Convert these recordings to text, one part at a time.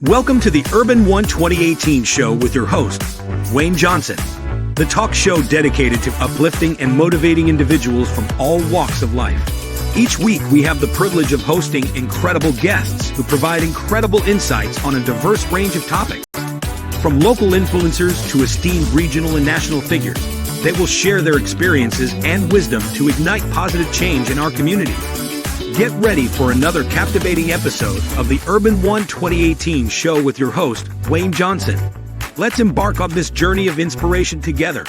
Welcome to the UrbanOne 2018 show with your host, Wayne Johnson, the talk show dedicated to uplifting and motivating individuals from all walks of life. Each week, we have the privilege of hosting incredible guests who provide incredible insights on a diverse range of topics. From local influencers to esteemed regional and national figures, they will share their experiences and wisdom to ignite positive change in our community. Get ready for another captivating episode of the UrbanOne 2018 show with your host, Wayne Johnson. Let's embark on this journey of inspiration together.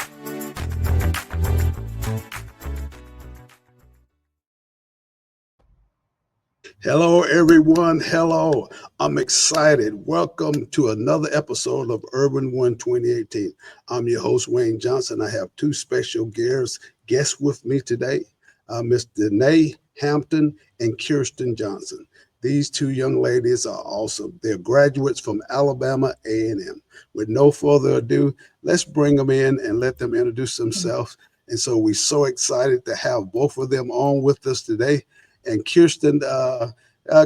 Hello, everyone. Hello. I'm excited. Welcome to another episode of UrbanOne 2018. I'm your host, Wayne Johnson. I have two special guests with me today, Miss Danae Hamilton and Kherstin Johnson. These two young ladies are awesome. They're graduates from Alabama A&M. With no further ado, let's bring them in and let them introduce themselves. And so we're so excited to have both of them on with us today. And Kherstin,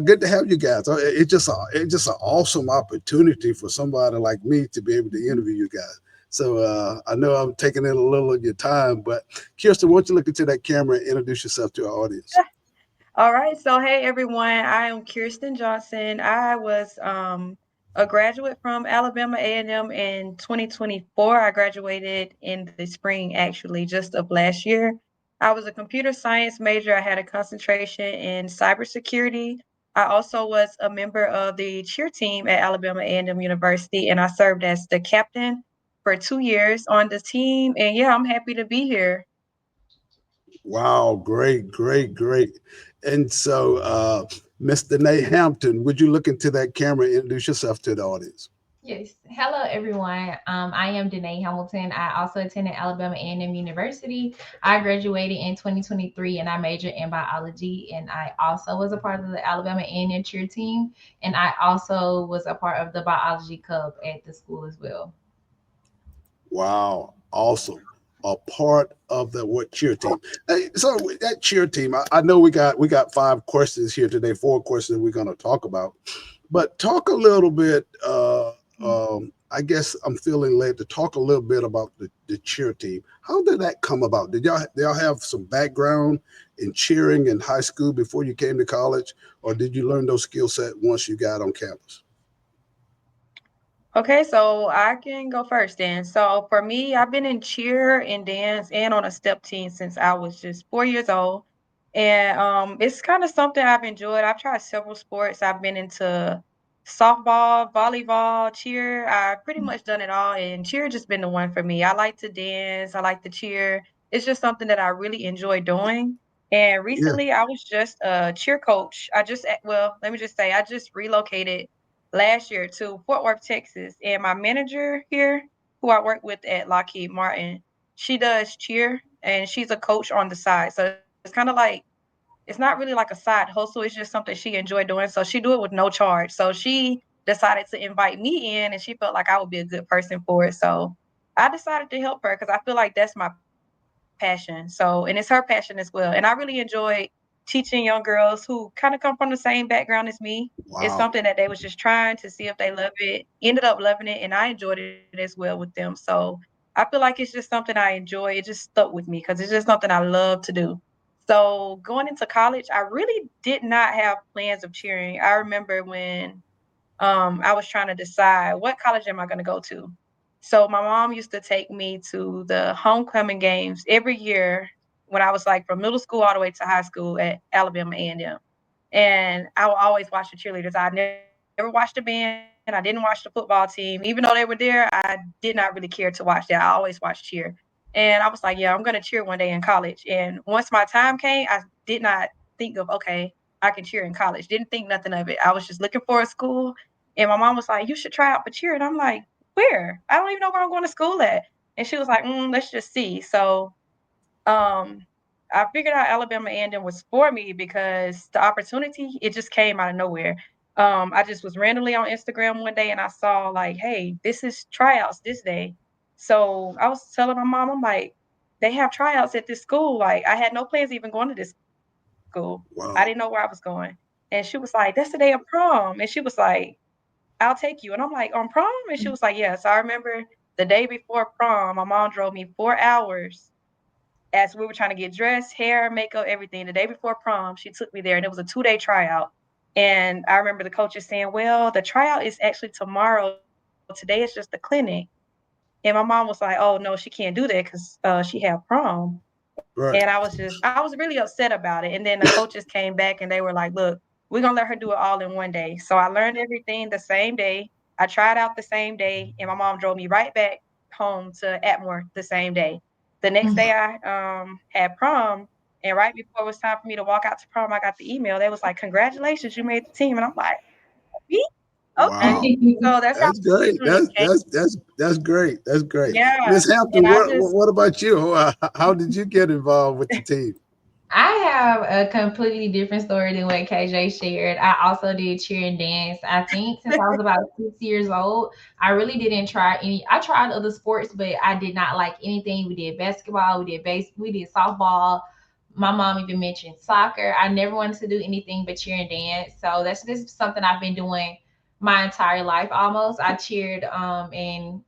good to have you guys. It's just an awesome opportunity for somebody like me to be able to interview you guys. So I know I'm taking in a little of your time, but Kherstin, why don't you look into that camera and introduce yourself to our audience? All right. So, hey, everyone. I am Kherstin Johnson. I was a graduate from Alabama A&M in 2024. I graduated in the spring, actually, just of last year. I was a computer science major. I had a concentration in cybersecurity. I also was a member of the cheer team at Alabama A&M University, and I served as the captain for 2 years on the team. And yeah, I'm happy to be here. Wow, great. And so, Miss Danae Hampton, would you look into that camera and introduce yourself to the audience? Yes. Hello, everyone. I am Danae Hamilton. I also attended Alabama A&M University. I graduated in 2023 and I majored in biology. And I also was a part of the Alabama A&M cheer team. And I also was a part of the biology club at the school as well. Wow, awesome. A part of the cheer team. Hey, so that cheer team, I know we got 5 questions here today, 4 questions we're going to talk about. But talk a little bit. I guess I'm feeling led to talk a little bit about the cheer team. How did that come about? Did y'all have some background in cheering in high school before you came to college, or did you learn those skill sets once you got on campus? Okay, so I can go first then. So for me, I've been in cheer and dance and on a step team since I was just 4 years old. And it's kind of something I've enjoyed. I've tried several sports. I've been into softball, volleyball, cheer. I've pretty much done it all. And cheer just been the one for me. I like to dance. I like to cheer. It's just something that I really enjoy doing. And Yeah. recently I was just a cheer coach. Well, let me just say, I just relocated last year to Fort Worth, Texas. And my manager here, who I work with at Lockheed Martin, she does cheer and she's a coach on the side. So it's kind of like it's not really like a side hustle. It's just something she enjoyed doing. So she do it with no charge. So she decided to invite me in and she felt like I would be a good person for it. So I decided to help her because I feel like that's my passion. So, and it's her passion as well. And I really enjoy teaching young girls who kind of come from the same background as me. It's Wow. something that they was just trying to see if they love it, ended up loving it, and I enjoyed it as well with them. So I feel like it's just something I enjoy. It just stuck with me because it's just something I love to do. So going into college, I really did not have plans of cheering. I remember when I was trying to decide what college am I going to go to. So my mom used to take me to the homecoming games every year when I was like from middle school all the way to high school at Alabama A&M. And I would always watch the cheerleaders. I never watched the band. I didn't watch the football team. Even though they were there, I did not really care to watch that. I always watched cheer. And I was like, yeah, I'm going to cheer one day in college. And once my time came, I did not think of, okay, I can cheer in college. Didn't think nothing of it. I was just looking for a school. And my mom was like, you should try out for cheer. And I'm like, where? I don't even know where I'm going to school at. And she was like, let's just see. So um, I figured out Alabama A&M was for me because the opportunity, it just came out of nowhere. I just was randomly on Instagram one day and I saw like, hey, this is tryouts this day. So I was telling my mom, I'm like, they have tryouts at this school. Like I had no plans of even going to this school. I Wow. didn't know where I was going. And she was like, that's the day of prom. And she was like, I'll take you. And I'm like, on prom? And she was like, yeah. So I remember the day before prom, my mom drove me 4 hours as we were trying to get dressed, hair, makeup, everything. The day before prom, she took me there, and it was a 2-day tryout. And I remember the coaches saying, well, the tryout is actually tomorrow. Today is just the clinic. And my mom was like, oh, no, she can't do that because she had prom. Right. And I was really upset about it. And then the coaches came back and they were like, look, we're going to let her do it all in one day. So I learned everything the same day. I tried out the same day, and my mom drove me right back home to Atmore the same day. The next day I had prom, and right before it was time for me to walk out to prom, I got the email. They was like, congratulations, you made the team. And I'm like, me? Okay. Wow. So that's how That's great. opportunity came. That's great. That's great. Yeah. Miss Hampton, And I just what about you? How did you get involved with the team? I have a completely different story than what KJ shared. I also did cheer and dance. I think since I was about 6 years old, I really didn't try any. I tried other sports, but I did not like anything. We did basketball, we did softball. My mom even mentioned soccer. I never wanted to do anything but cheer and dance. So that's this is something I've been doing my entire life almost. I cheered in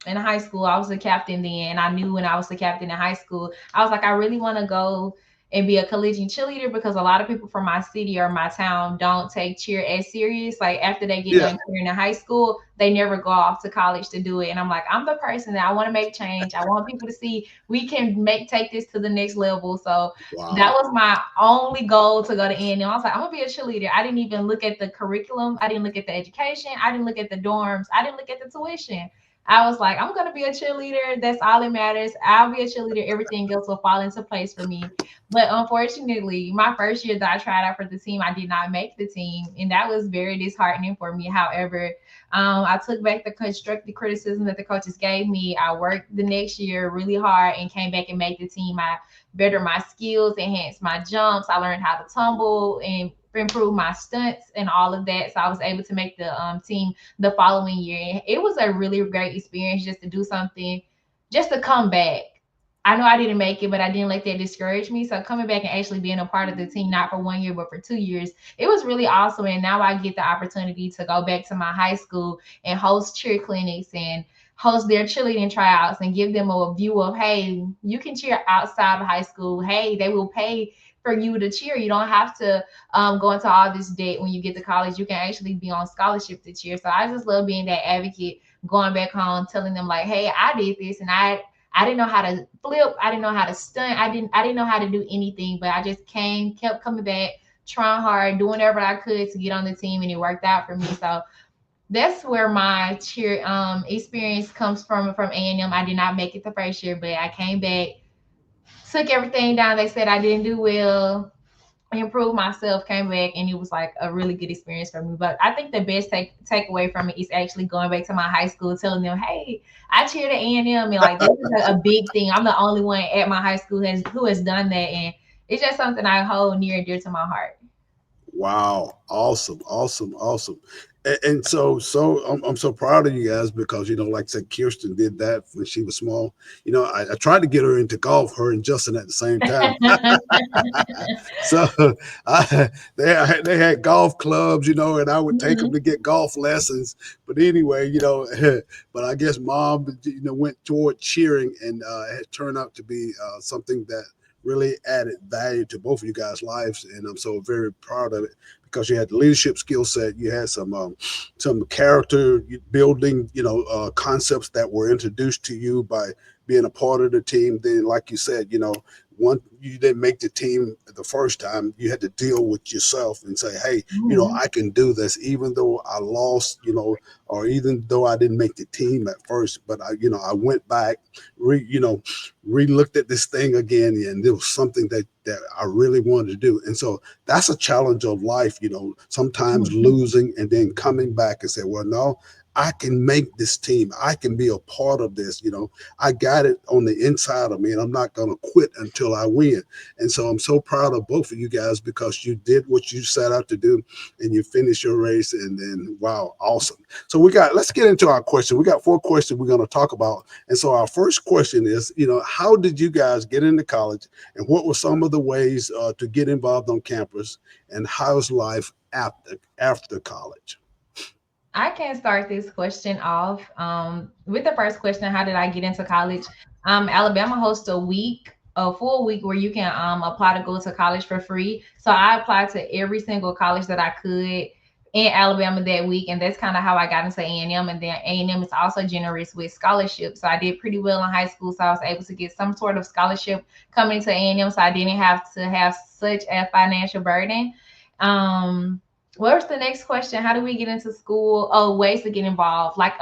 high school. I was the captain then, and I knew when I was the captain in high school, I was like, I really want to go and be a collegiate cheerleader because a lot of people from my city or my town don't take cheer as serious. Like after they get Yeah. done cheering in high school, they never go off to college to do it. And I'm like, I'm the person that I want to make change. I want people to see we can take this to the next level. So that Wow. was my only goal to go to A&M. I was like, I'm gonna be a cheerleader. I didn't even look at the curriculum. I didn't look at the education. I didn't look at the dorms. I didn't look at the tuition. I was like, I'm gonna be a cheerleader. That's all that matters. I'll be a cheerleader. Everything else will fall into place for me. But unfortunately, my first year that I tried out for the team, I did not make the team, and that was very disheartening for me. However, I took back the constructive criticism that the coaches gave me. I worked the next year really hard and came back and made the team. I bettered my skills, enhanced my jumps. I learned how to tumble and improve my stunts and all of that. So I was able to make the team the following year. And it was a really great experience just to do something, just to come back. I know I didn't make it, but I didn't let that discourage me. So coming back and actually being a part of the team, not for 1 year, but for 2 years, it was really awesome. And now I get the opportunity to go back to my high school and host cheer clinics and host their cheerleading tryouts and give them a view of, hey, you can cheer outside of high school. Hey, they will pay for you to cheer. You don't have to go into all this debt when you get to college. You can actually be on scholarship to cheer. So I just love being that advocate, going back home, telling them like, hey, I did this and I didn't know how to flip. I didn't know how to stunt. I didn't know how to do anything, but I just kept coming back, trying hard, doing whatever I could to get on the team, and it worked out for me. So that's where my cheer experience comes from A&M. I did not make it the first year, but I came back, took everything down. They said I didn't do well, improved myself, came back, and it was like a really good experience for me. But I think the best takeaway from it is actually going back to my high school, telling them, hey, I cheered at A&M, and like this is a big thing. I'm the only one at my high school who has done that, and it's just something I hold near and dear to my heart. Wow. Awesome. Awesome. Awesome. And so I'm so proud of you guys because, like I said, Kherstin did that when she was small. I tried to get her into golf, her and Justin at the same time. So they had golf clubs, and I would take them to get golf lessons. But anyway, but I guess mom, went toward cheering, and it turned out to be something that really added value to both of you guys' lives. And I'm so very proud of it because you had the leadership skill set, you had some character building, concepts that were introduced to you by being a part of the team. Then, like you said, once you didn't make the team the first time, you had to deal with yourself and say, hey, I can do this, even though I lost, or even though I didn't make the team at first, but I went back, re-looked at this thing again, and it was something that I really wanted to do. And so that's a challenge of life, sometimes losing and then coming back and say, well, no, I can make this team. I can be a part of this. I got it on the inside of me, and I'm not going to quit until I win. And so I'm so proud of both of you guys because you did what you set out to do, and you finished your race. And then, wow, awesome. So let's get into our question. We got 4 questions we're going to talk about. And so our first question is, how did you guys get into college, and what were some of the ways to get involved on campus, and how's life after college? I can start this question off with the first question. How did I get into college? Alabama hosts a full week where you can apply to go to college for free. So I applied to every single college that I could in Alabama that week, and that's kind of how I got into A&M. And then A&M is also generous with scholarships, so I did pretty well in high school. So I was able to get some sort of scholarship coming to A&M, so I didn't have to have such a financial burden. Um, what was the next question? How do we get into school? Oh, ways to get involved. Like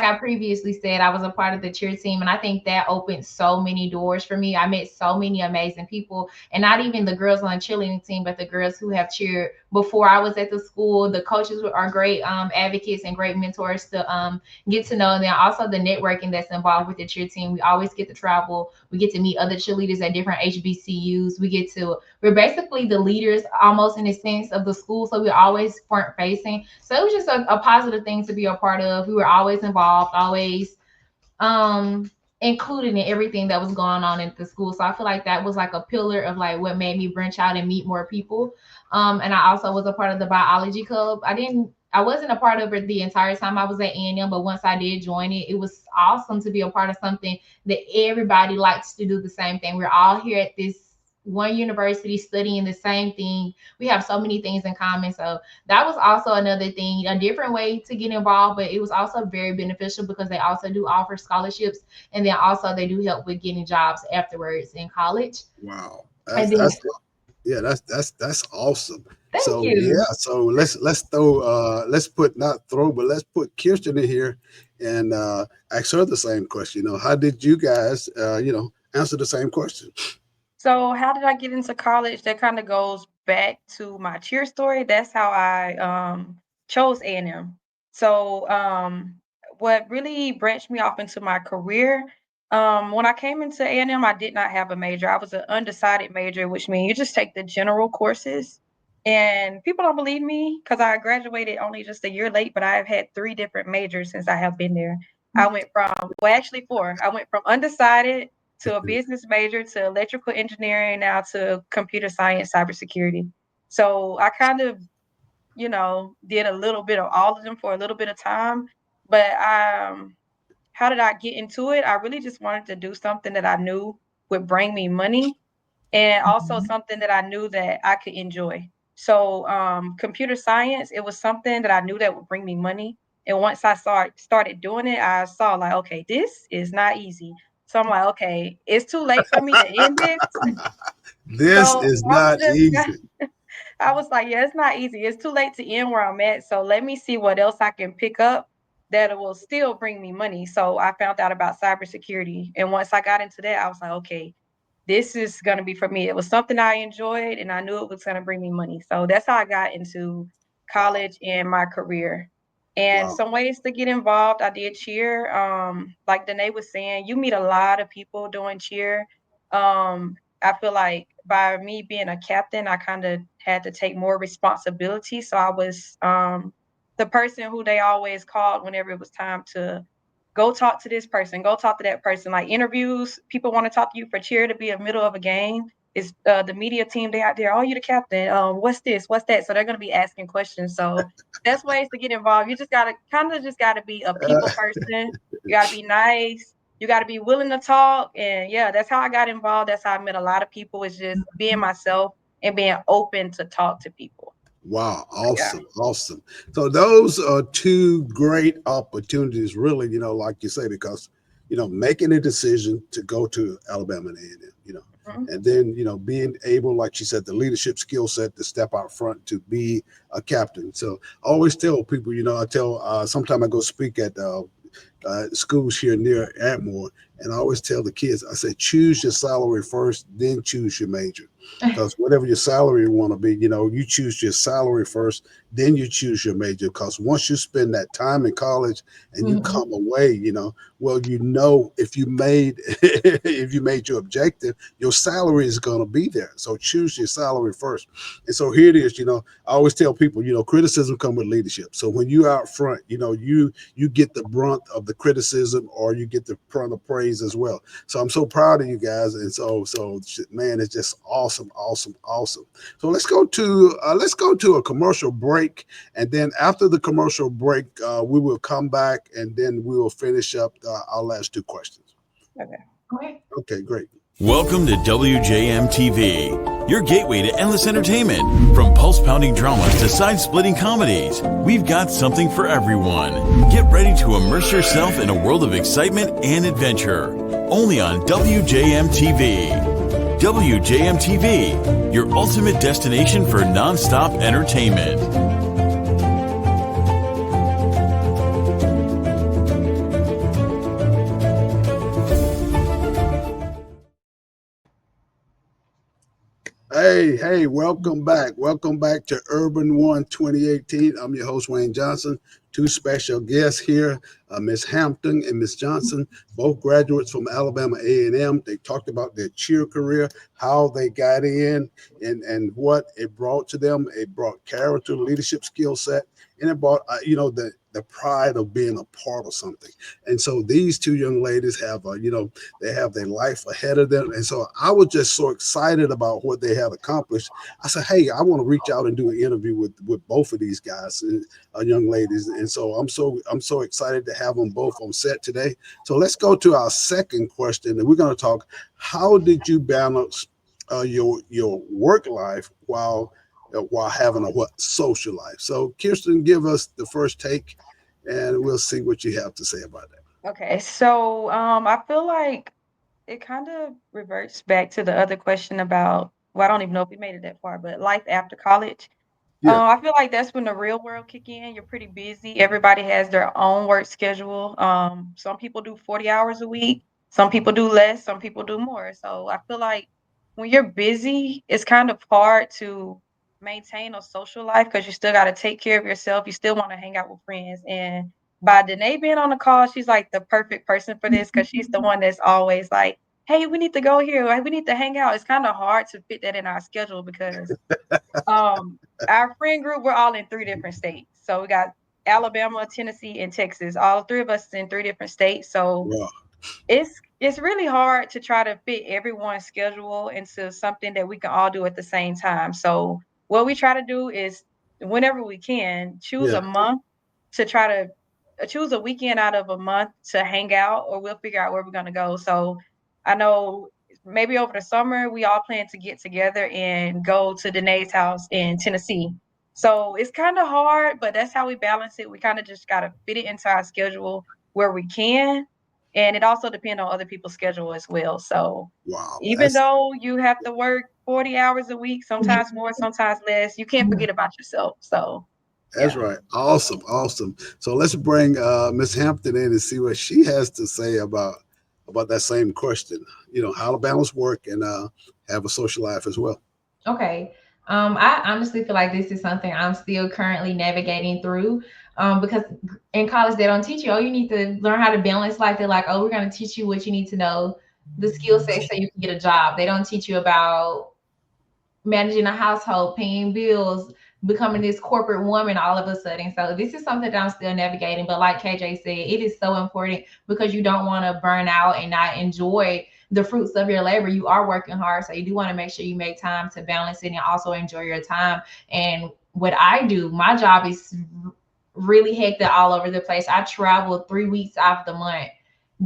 I previously said, I was a part of the cheer team, and I think that opened so many doors for me. I met so many amazing people, and not even the girls on the cheerleading team, but the girls who have cheered before I was at the school. The coaches are great advocates and great mentors to get to know. And then also the networking that's involved with the cheer team. We always get to travel. We get to meet other cheerleaders at different HBCUs. We're basically the leaders almost in a sense of the school. So we're always front facing. So it was just a positive thing to be a part of. We were always involved, always um included in everything that was going on at the school. So I feel like that was like a pillar of like what made me branch out and meet more people. And I also was a part of the biology club. I wasn't a part of it the entire time I was at A&M, but once I did join it, it was awesome to be a part of something that everybody likes to do the same thing. We're all here at this one university studying the same thing. We have so many things in common. So that was also another thing, a different way to get involved, but it was also very beneficial because they also do offer scholarships, and then also they do help with getting jobs afterwards in college. Wow, And that's then, that's yeah, that's awesome. thank So yeah, you. so let's throw let's put not throw, but let's put Kirsten in here and ask her the same question. How did you guys answer the same question? So how did I get into college? That kind of goes back to my cheer story. That's how I chose A&M. So what really branched me off into my career, when I came into A&M, I did not have a major. I was an undecided major, which means you just take the general courses. And people don't believe me because I graduated only just a year late, but I have had three different majors since I have been there. I went from, well, actually four. I went from undecided to a business major to electrical engineering, now to computer science, cybersecurity. So I kind of, did a little bit of all of them for a little bit of time. But how did I get into it? I really just wanted to do something that I knew would bring me money, and also Mhm. something that I knew that I could enjoy. So computer science, it was something that I knew that would bring me money. And once I started doing it, I saw like, okay, this is not easy. So I'm like, okay, it's too late for me to end this. This So is not easy. I was like, yeah, it's not easy. It's too late to end where I'm at. So let me see what else I can pick up that will still bring me money. So I found out about cybersecurity. And once I got into that, I was like, okay, this is going to be for me. It was something I enjoyed and I knew it was going to bring me money. So that's how I got into Wow, college and my career. And wow, some ways to get involved, I did cheer. Like Danae was saying, you meet a lot of people doing cheer. I feel like by me being a captain, I kind of had to take more responsibility. So I was the person who they always called whenever it was time to go talk to this person, go talk to that person. Like interviews, people want to talk to you for cheer to be in the middle of a game. It's the media team, they out there, oh, you the captain. What's this? What's that? So they're gonna be asking questions. So that's ways to get involved. You just gotta be a people person. You gotta be nice. You gotta be willing to talk. And yeah, that's how I got involved. That's how I met a lot of people, is just being myself and being open to talk to people. wow, Yeah. awesome, awesome. So those are two great opportunities, really. Like you say, because making a decision to go to Alabama and A&M, Mhm. and then being able, like you said, the leadership skill set to step out front to be a captain. So I always tell people, I tell sometimes I go speak at schools here near Atmore, and I always tell the kids, I say, choose your salary first, then choose your major. Because whatever your salary you want to be, you choose your salary first, then you choose your major. Because once you spend that time in college and you Mhm. come away, well, if you made if you made your objective, your salary is going to be there. So choose your salary first. And so here it is. I always tell people, criticism come with leadership. So when you out front, you get the brunt of the criticism or you get the front of praise as well. So I'm so proud of you guys, and man, it's just awesome, awesome, awesome. So let's go to a commercial break, and then after the commercial break, we will come back and then we will finish up our last two questions. Okay. Okay, great. Welcome to WJM TV, your gateway to endless entertainment. From pulse-pounding dramas to side-splitting comedies, we've got something for everyone. Get ready to immerse yourself in a world of excitement and adventure. Only on WJM TV. WJM TV, your ultimate destination for non-stop entertainment. Hey, welcome back. Welcome back to UrbanOne 2018. I'm your host, Wayne Johnson. Two special guests here, Miss Hampton and Miss Johnson, both graduates from Alabama A&M. They talked about their cheer career, how they got in, and what it brought to them. It brought character, leadership skill set, and it brought, the pride of being a part of something. And so these two young ladies have, they have their life ahead of them. And so I was just so excited about what they had accomplished. I said, hey, I want to reach out and do an interview with both of these guys, young ladies. And so I'm so excited to have them both on set today. So let's go to our second question, and we're going to talk, how did you balance your work life while having a social life? So Kherstin, give us the first take, and we'll see what you have to say about that. Okay. So I feel like it kind of reverts back to the other question about, well, I don't even know if we made it that far, but life after college. Yeah. I feel like that's when the real world kick in. You're pretty busy. Everybody has their own work schedule. Some people do 40 hours a week. Some people do less. Some people do more. So I feel like when you're busy, it's kind of hard to maintain a social life because you still got to take care of yourself. You still want to hang out with friends. And by Danae being on the call, she's like the perfect person for this because she's the one that's always like, hey, we need to go here. Like, we need to hang out. It's kind of hard to fit that in our schedule because our friend group, we're all in 3 different states. So we got Alabama, Tennessee, and Texas. All 3 of us in 3 different states. So Wow. it's really hard to try to fit everyone's schedule into something that we can all do at the same time. So what we try to do is whenever we can choose a month to try to choose a weekend out of a month to hang out, or we'll figure out where we're going to go. So I know maybe over the summer we all plan to get together and go to Danae's house in Tennessee. So it's kind of hard, but that's how we balance it. We kind of just got to fit it into our schedule where we can, and it also depends on other people's schedule as well. So Wow. even though you have to work 40 hours a week, sometimes more, sometimes less, you can't forget about yourself. So That's right. Awesome. Awesome. So let's bring Miss Hampton in and see what she has to say about that same question. How to balance work and have a social life as well. Okay. I honestly feel like this is something I'm still currently navigating through. Because in college they don't teach you, oh, you need to learn how to balance life. They're like, oh, we're going to teach you what you need to know, the skill set so you can get a job. They don't teach you about managing a household, paying bills, becoming this corporate woman all of a sudden. So this is something that I'm still navigating. But like KJ said, it is so important because you don't want to burn out and not enjoy the fruits of your labor. You are working hard, so you do want to make sure you make time to balance it and also enjoy your time. And what I do, my job is really hectic all over the place. I travel 3 weeks out of the month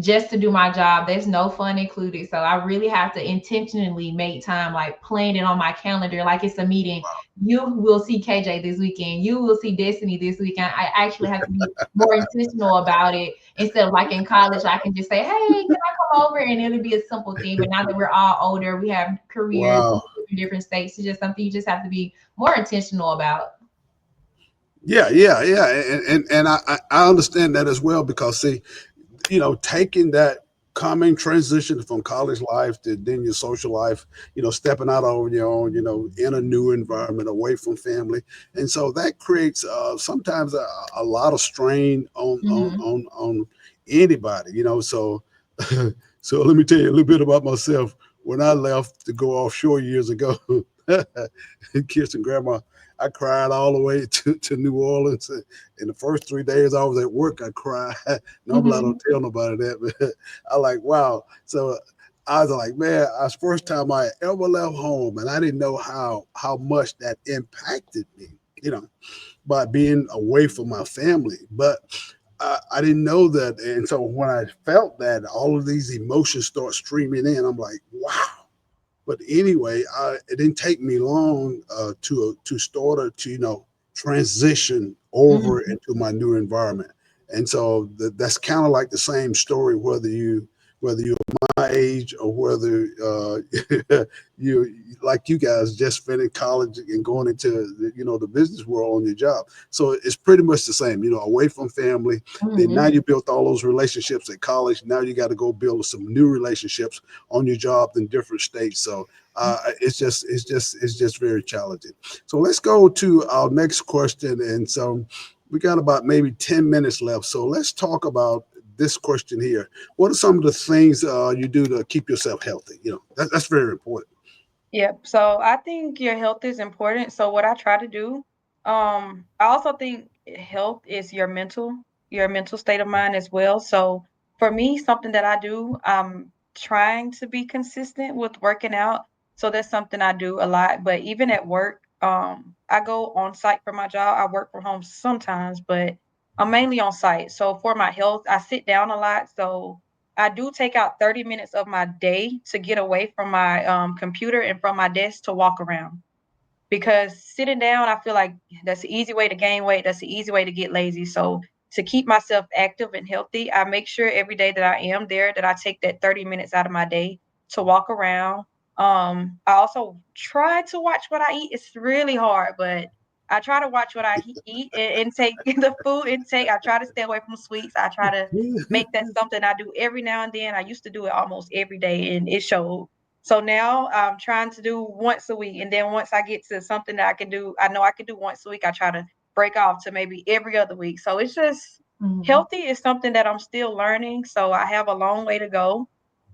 just to do my job. There's no fun included. So I really have to intentionally make time, like plan it on my calendar, like it's a meeting. Wow. You will see KJ this weekend. You will see Destiny this weekend. I actually have to be more intentional about it. Instead of like in college, I can just say, hey, can I come over? And it'll be a simple thing. But now that we're all older, we have careers Wow. in different states. It's just something you just have to be more intentional about. Yeah. And I understand that as well, because see, taking that coming transition from college life to then your social life, stepping out on your own, in a new environment away from family. And so that creates sometimes a lot of strain on anybody, so so let me tell you a little bit about myself. When I left to go offshore years ago, Kirsten grandma, I cried all the way to New Orleans. In the first 3 days I was at work, I cried. Normally I don't tell nobody that, but I like, wow. So I was like, man, it's the first time I ever left home, and I didn't know how much that impacted me, you know, by being away from my family. But I didn't know that, and so when I felt that, all of these emotions start streaming in. I'm like, wow. But anyway, it didn't take me long to start to transition over into my new environment, and so that's kind of like the same story whether you're my age or whether you like you guys just finished college and going into the business world on your job. So it's pretty much the same, away from family. Then now you built all those relationships at college. Now you got to go build some new relationships on your job in different states. So it's just very challenging. So let's go to our next question. And so we got about maybe 10 minutes left. So let's talk about this question here. What are some of the things you do to keep yourself healthy? That's very important. Yep. So I think your health is important. So what I try to do, I also think health is your mental state of mind as well. So for me, something that I do, I'm trying to be consistent with working out. So that's something I do a lot. But even at work, I go on site for my job. I work from home sometimes, but I'm mainly on site. So for my health, I sit down a lot. So I do take out 30 minutes of my day to get away from my computer and from my desk to walk around. Because sitting down, I feel like that's the easy way to gain weight. That's the easy way to get lazy. So to keep myself active and healthy, I make sure every day that I am there that I take that 30 minutes out of my day to walk around. I also try to watch what I eat. It's really hard, but I try to watch what I eat and intake the food intake. I try to stay away from sweets. I try to make that something I do every now and then. I used to do it almost every day, and it showed. So now I'm trying to do once a week. And then once I get to something that I can do, I know I can do once a week, I try to break off to maybe every other week. So it's just healthy is something that I'm still learning. So I have a long way to go.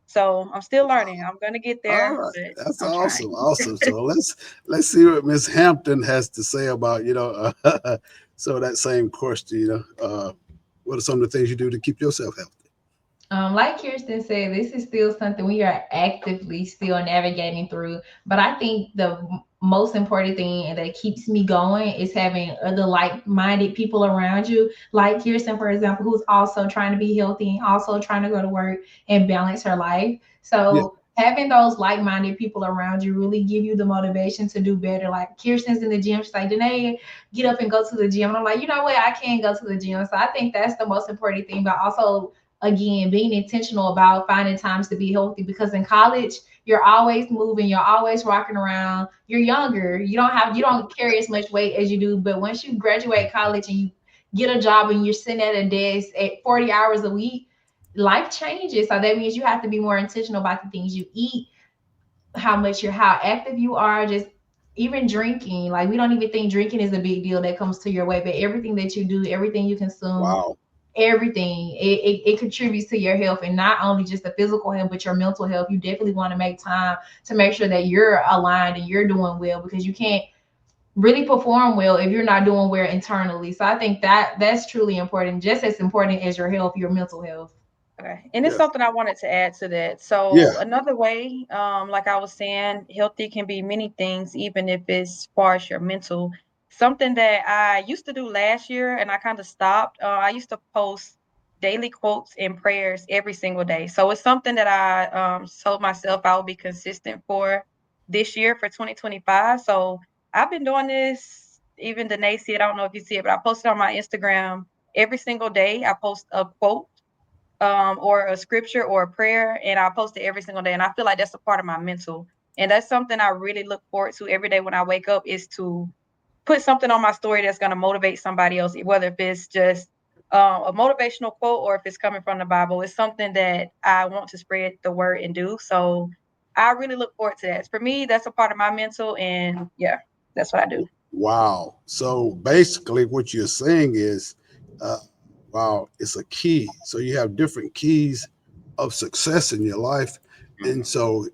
So I'm still learning. I'm gonna get All there, right, but that's I'm trying. awesome, awesome. So let's see what Miss Hampton has to say about so that same question. What are some of the things you do to keep yourself healthy? Like Kherstin said, this is still something we are actively still navigating through. But I think the most important thing that keeps me going is having other like-minded people around you, like Kherstin, for example, who's also trying to be healthy and also trying to go to work and balance her life. Yeah. So having those like-minded people around you really give you the motivation to do better. Like Kirsten's in the gym, she's like, Danae, get up and go to the gym. And I'm like, you know what? I can't go to the gym. So I think that's the most important thing. But also again being intentional about finding times to be healthy, because in college you're always moving, you're always walking around, you're younger, you don't carry as much weight as you do. But once you graduate college and you get a job and you're sitting at a desk at 40 hours a week, life changes. So that means you have to be more intentional about the things you eat, how active you are, just even drinking. Like we don't even think drinking is a big deal that comes to your weight, but everything that you do, everything you consume, Wow. everything it contributes to your health, and not only just the physical health but your mental health. You definitely want to make time to make sure that you're aligned and you're doing well, because you can't really perform well if you're not doing well internally. So I think that that's truly important, just as important as your health, your mental health. Okay. And it's Yes. something I wanted to add to that. Yeah. So another way, like I was saying, healthy can be many things, even if it's far as your mental. Something that I used to do last year and I kind of stopped. I used to post daily quotes and prayers every single day. So it's something that I told myself I will be consistent for this year for 2025. So I've been doing this. Even Danae see it. I don't know if you see it, but I posted on my Instagram every single day. I post a quote or a scripture or a prayer, and I post it every single day. And I feel like that's a part of my mental. And that's something I really look forward to every day when I wake up, is to put something on my story that's going to motivate somebody else, whether if it's just a motivational quote or if it's coming from the Bible. It's something that I want to spread the word and do. So I really look forward to that. For me, that's a part of my mental. And yeah, that's what I do. Wow. So basically, what you're saying is, uh, wow, it's a key. So you have different keys of success in your life, and so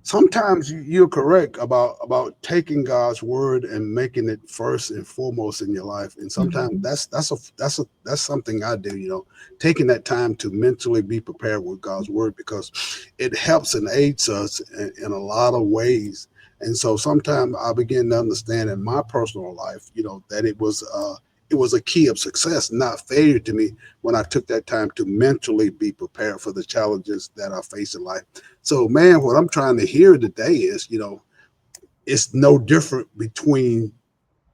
sometimes you're correct about taking God's word and making it first and foremost in your life. And sometimes Mhm. that's something I do. Taking that time to mentally be prepared with God's word because it helps and aids us in a lot of ways. And so sometimes I begin to understand in my personal life, that it was a key of success, not failure to me when I took that time to mentally be prepared for the challenges that I face in life. So, man, what I'm trying to hear today is, it's no different between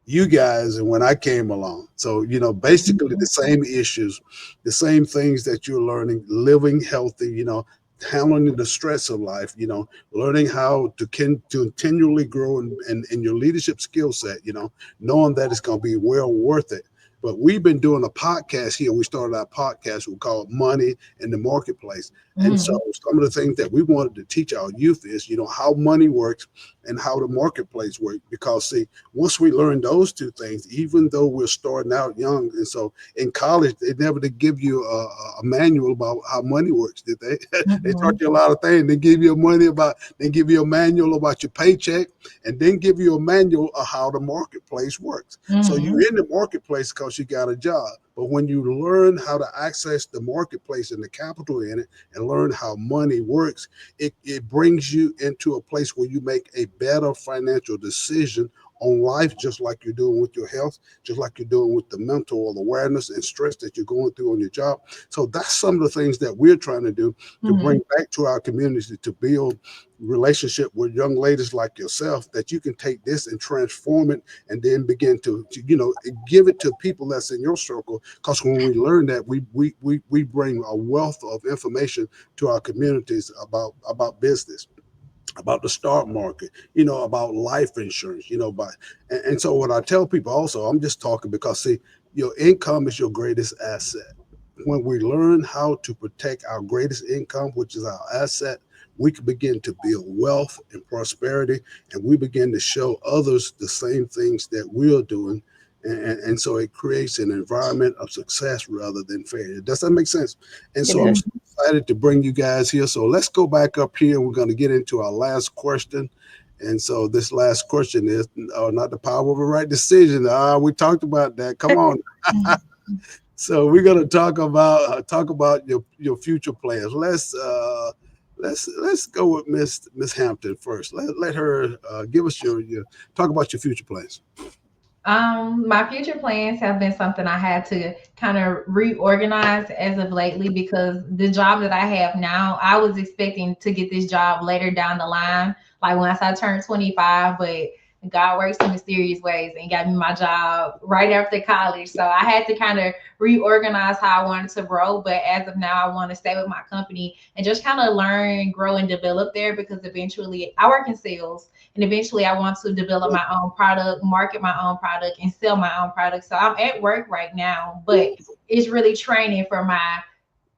you guys and when I came along. So, basically the same issues, the same things that you're learning, living healthy, handling the stress of life, learning how to continually grow in your leadership skill set, knowing that it's going to be well worth it. But we've been doing a podcast here. We started our podcast. We call it Money in the Marketplace. And so Mhm. some of the things that we wanted to teach our youth is, how money works and how the marketplace works. Because see, once we learn those two things, even though we're starting out young, and so in college they never did give you a manual about how money works, did they? They taught Mhm. you a lot of things. They give you a manual about your paycheck, and then give you a manual of how the marketplace works. So Mhm. you're in the marketplace because you got a job. But when you learn how to access the marketplace and the capital in it, and learn how money works, it brings you into a place where you make a better financial decision on life, just like you're doing with your health, just like you're doing with the mental or the awareness and stress that you're going through on your job. So that's some of the things that we're trying to do to bring Mhm. back to our community, to build relationship with young ladies like yourself, that you can take this and transform it and then begin to give it to people that's in your circle. Because when we learn that, we bring a wealth of information to our communities about business, about the stock market, about life insurance, but and so what I tell people also, I'm just talking because see, your income is your greatest asset. When we learn how to protect our greatest income, which is our asset, we can begin to build wealth and prosperity, and we begin to show others the same things that we're doing. And so it creates an environment of success rather than failure. Does that make sense? And It so I'm does. so excited to bring you guys here. So let's go back up here. We're going to get into our last question. And so this last question is not the power of a right decision. We talked about that. Come on. So we're going to talk about your future plans. Let's go with Miss Hampton first. Let her give us your talk about your future plans. My future plans have been something I had to kind of reorganize as of lately because the job that I have now, I was expecting to get this job later down the line, like once I turned 25, but God works in mysterious ways and got me my job right after college. So I had to kind of reorganize how I wanted to grow. But as of now, I want to stay with my company and just kind of learn, grow, and develop there because eventually I work in sales. And eventually I want to develop my own product, market my own product, and sell my own product. So I'm at work right now, but it's really training for my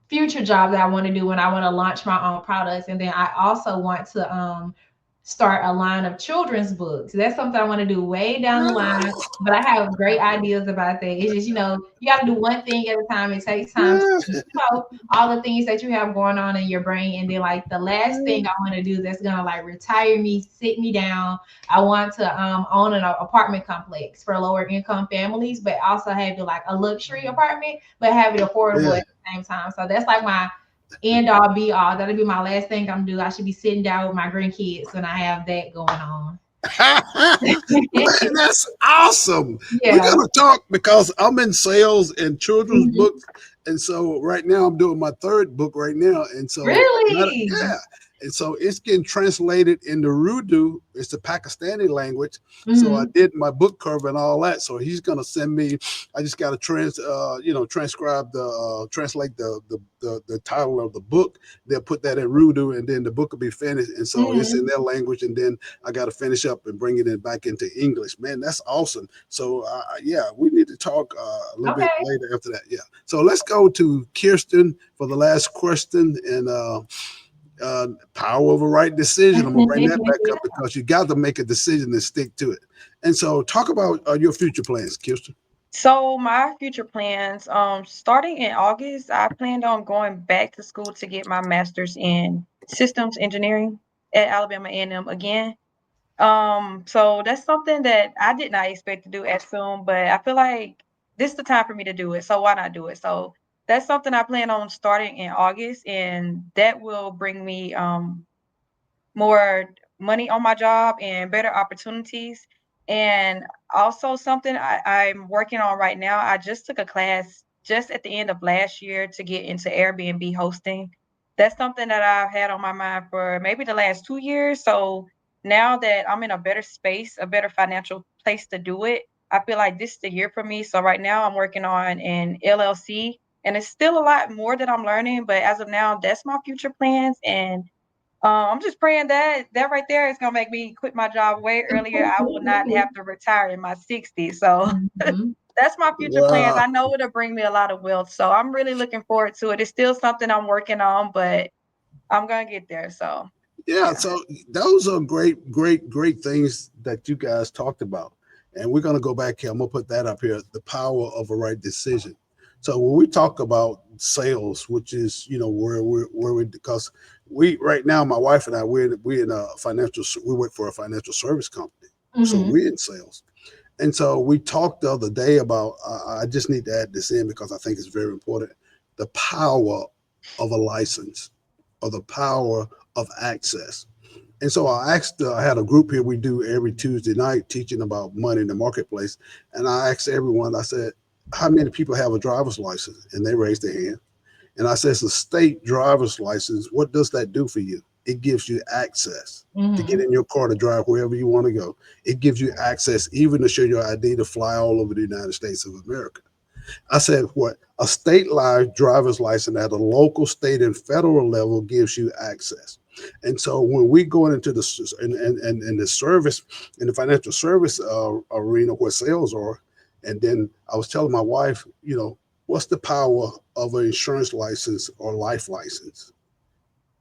future job that I want to do when I want to launch my own products. And then I also want to start a line of children's books. That's something I want to do way down the line. But I have great ideas about that. It's just, you got to do one thing at a time. It takes time to, all the things that you have going on in your brain. And then, like, the last thing I want to do that's going to, like, retire me, sit me down. I want to own an apartment complex for lower income families, but also have it like a luxury apartment, but have it affordable Yeah. at the same time. So that's like my end all be all. That'll be my last thing I'm do. I should be sitting down with my grandkids when I have that going on. Man, that's awesome. We're Yeah. gonna talk because I'm in sales and children's Mhm. books, and so right now I'm doing my third book right now, and so Really? yeah, and so it's getting translated into Urdu. It's the Pakistani language. So I Hmm. did my book cover and all that. So he's gonna send me. I just got to transcribe translate the title of the book. They'll put that in Urdu, and then the book will be finished, and so it's in Hmm. their language, and then I got to finish up and bring it in back into English. Man, that's awesome. So yeah, we need to talk a little bit Okay. later after that. Yeah. So let's go to Kherstin for the last question and power of a right decision. I'm gonna bring that back up because you got to make a decision and stick to it. And so talk about your future plans, Kherstin. So my future plans, starting in August, I planned on going back to school to get my master's in systems engineering. at Alabama A&M again. So that's something that I did not expect to do as soon, but I feel like this is the time for me to do it. So why not do it? So that's something I plan on starting in August, and that will bring me more money on my job and better opportunities. And also something I'm working on right now. I just took a class just at the end of last year to get into Airbnb hosting. That's something that I've had on my mind for maybe the last 2 years. So now that I'm in a better space, a better financial place to do it, I feel like this is the year for me. So right now I'm working on an LLC, and it's still a lot more that I'm learning, but as of now, that's my future plans. And I'm just praying that that right there is gonna make me quit my job way earlier. I will not have to retire in my 60s. So Mhm. that's my future plans. Wow. I know it'll bring me a lot of wealth. So I'm really looking forward to it. It's still something I'm working on, but I'm gonna get there. So Yeah, yeah. so those are great things that you guys talked about. And we're gonna go back here. I'm gonna put that up here, the power of a right decision. So when we talk about sales, which is where we because we right now, my wife and I, we're in a financial we work for a financial service company. So Mhm. we're in sales. And so we talked the other day about I just need to add this in because I think it's very important. The power of a license or the power of access. And so I asked, I had a group here we do every Tuesday night teaching about money in the marketplace. And I asked everyone, I said, how many people have a driver's license? And they raised their hand. And I said, it's a state driver's license. What does that do for you? It gives you access to get Mhm. in your car to drive wherever you want to go. It gives you access even to show your ID to fly all over the United States of America. I said, what? A state live driver's license at a local, state, and federal level gives you access. And so when we go into the in the service in the financial service arena where sales are, and then I was telling my wife, what's the power of an insurance license or life license?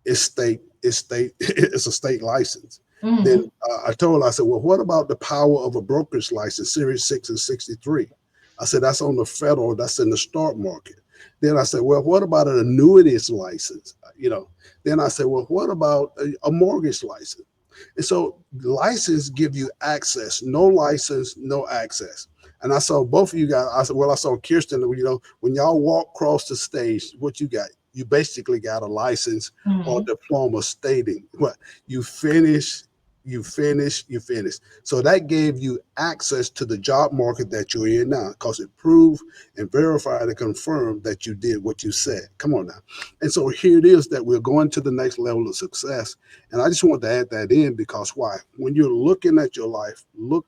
It's a state license. Then Mhm. I told her, I said, well, what about the power of a brokerage license, Series 6 and 63? I said, that's on the federal, that's in the stock market. Then I said, well, what about an annuities license? Then I said, well, what about a mortgage license? And so license give you access. No license, no access. And I saw both of you guys. I said, well, I saw Kherstin. When y'all walk across the stage, what you got? You basically got a license or Mhm. diploma stating what you finish, you finish. So that gave you access to the job market that you're in now, because it proved and verified and confirmed that you did what you said. Come on now. And so here it is that we're going to the next level of success. And I just want to add that in because why? When you're looking at your life, both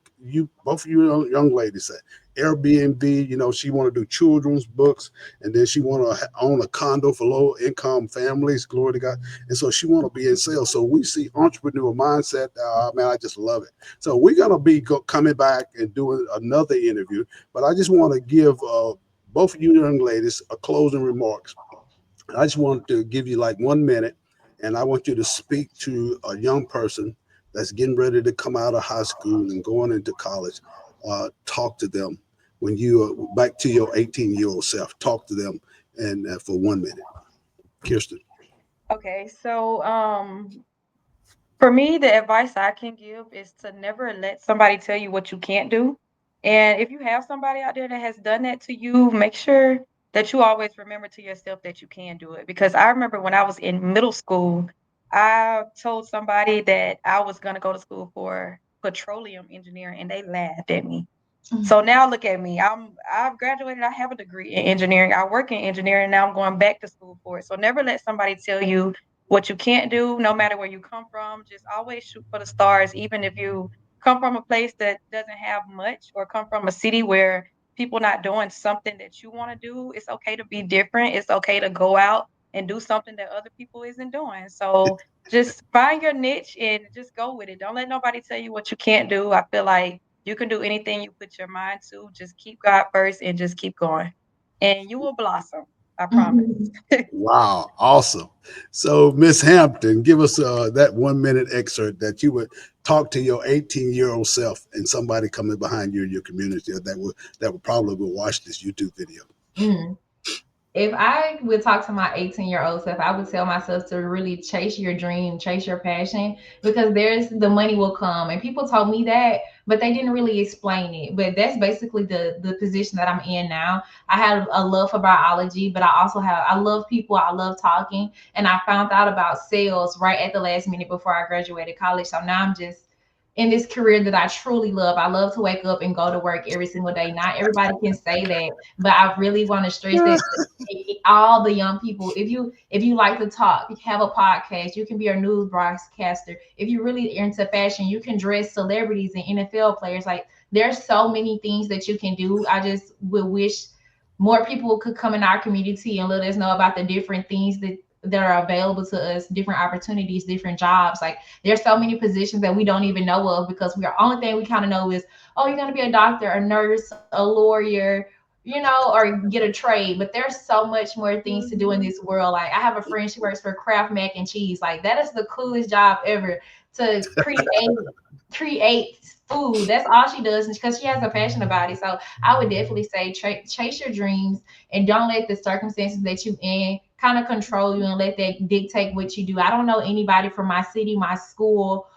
of you young ladies said Airbnb, she want to do children's books, and then she want to own a condo for low income families, glory to God. And so she want to be in sales. So we see entrepreneur mindset. Man, I just love it. So we're going to be coming back and doing another interview, but I just want to give both of you young ladies a closing remarks. I just want to give you like 1 minute, and I want you to speak to a young person that's getting ready to come out of high school and going into college. Talk to them when you are back to your 18-year-old self. Talk to them, and for 1 minute, Kherstin. Okay, so for me, the advice I can give is to never let somebody tell you what you can't do. And if you have somebody out there that has done that to you, make sure that you always remember to yourself that you can do it. Because I remember when I was in middle school, I told somebody that I was going to go to school for petroleum engineering, and they laughed at me. Mhm. So now look at me. I've graduated. I have a degree in engineering. I work in engineering. Now I'm going back to school for it. So never let somebody tell you what you can't do, no matter where you come from. Just always shoot for the stars, even if you come from a place that doesn't have much or come from a city where people not doing something that you want to do. It's okay to be different. It's okay to go out and do something that other people isn't doing. So just find your niche and just go with it. Don't let nobody tell you what you can't do. I feel like you can do anything you put your mind to. Just keep God first and just keep going. And you will blossom. I promise. Mhm. Wow, awesome. So, Miss Hampton, give us that 1 minute excerpt that you would talk to your 18-year-old self and somebody coming behind you in your community that would probably will watch this YouTube video. Mhm. If I would talk to my 18-year-old self, I would tell myself to really chase your dream, chase your passion, because the money will come. And people told me that, but they didn't really explain it. But that's basically the position that I'm in now. I have a love for biology, but I love people, I love talking. And I found out about sales right at the last minute before I graduated college. So now I'm just in this career that I truly love. I love to wake up and go to work every single day. Not everybody can say that, but I really want to stress that to all the young people. If you like to talk, you have a podcast, you can be a news broadcaster. If you're really into fashion, you can dress celebrities and NFL players. Like, there's so many things that you can do. I just would wish more people could come in our community and let us know about the different things that are available to us, different opportunities, different jobs. Like, there's so many positions that we don't even know of, because only thing we kind of know is, oh, you're going to be a doctor, a nurse, a lawyer, or get a trade. But there's so much more things to do in this world. Like, I have a friend, she works for Kraft Mac and Cheese. Like, that is the coolest job ever, to create food. That's all she does, because she has a passion about it. So I would definitely say chase your dreams, and don't let the circumstances that you in kind of control you and let that dictate what you do. I don't know anybody from my city, my school,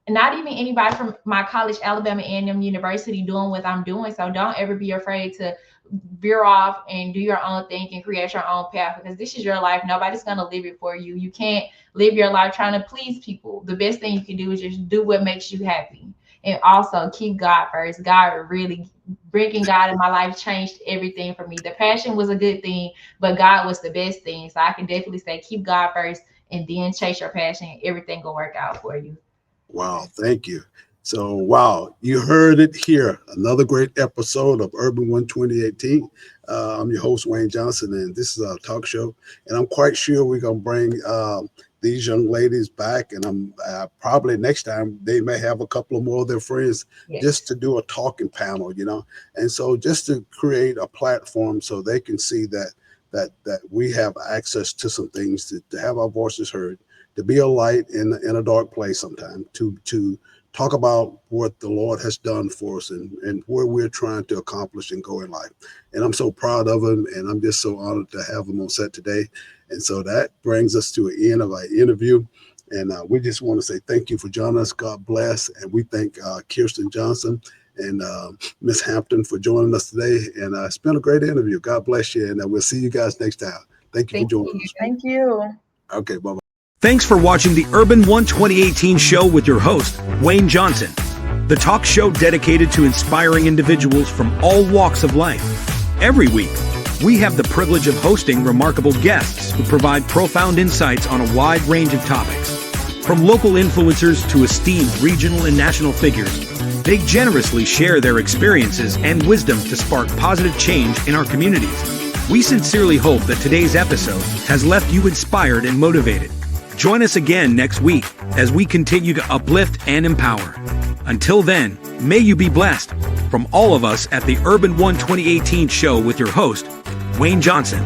not even anybody from my college, Alabama A&M University, doing what I'm doing. So don't ever be afraid to veer off and do your own thing and create your own path, because this is your life. Nobody's going to live it for you. You can't live your life trying to please people. The best thing you can do is just do what makes you happy. And also keep God first. Bringing God in my life changed everything for me. The passion was a good thing, but God was the best thing. So I can definitely say keep God first, and then chase your passion. Everything will work out for you. Wow, thank you. So, wow, you heard it here. Another great episode of UrbanOne 2018. I'm your host, Wayne Johnson, and this is our talk show. And I'm quite sure we're going to bring these young ladies back, and I'm probably next time they may have a couple of more of their friends, yes, just to do a talking panel, and so just to create a platform so they can see that we have access to some things, to have our voices heard, to be a light in a dark place sometime, to talk about what the Lord has done for us and where we're trying to accomplish and go in life. And I'm so proud of them, and I'm just so honored to have them on set today. And so that brings us to the end of our interview. And we just want to say thank you for joining us. God bless. And we thank Kherstin Johnson and Miss Hampton for joining us today. And it's been a great interview. God bless you. And we'll see you guys next time. Thank you for joining us. Thank you. Okay, bye-bye. Thanks for watching the UrbanOne 2018 show with your host, Wayne Johnson, the talk show dedicated to inspiring individuals from all walks of life. Every week, we have the privilege of hosting remarkable guests who provide profound insights on a wide range of topics. From local influencers to esteemed regional and national figures, they generously share their experiences and wisdom to spark positive change in our communities. We sincerely hope that today's episode has left you inspired and motivated. Join us again next week as we continue to uplift and empower. Until then, may you be blessed. From all of us at the UrbanOne 2018 show with your host, Wayne Johnson.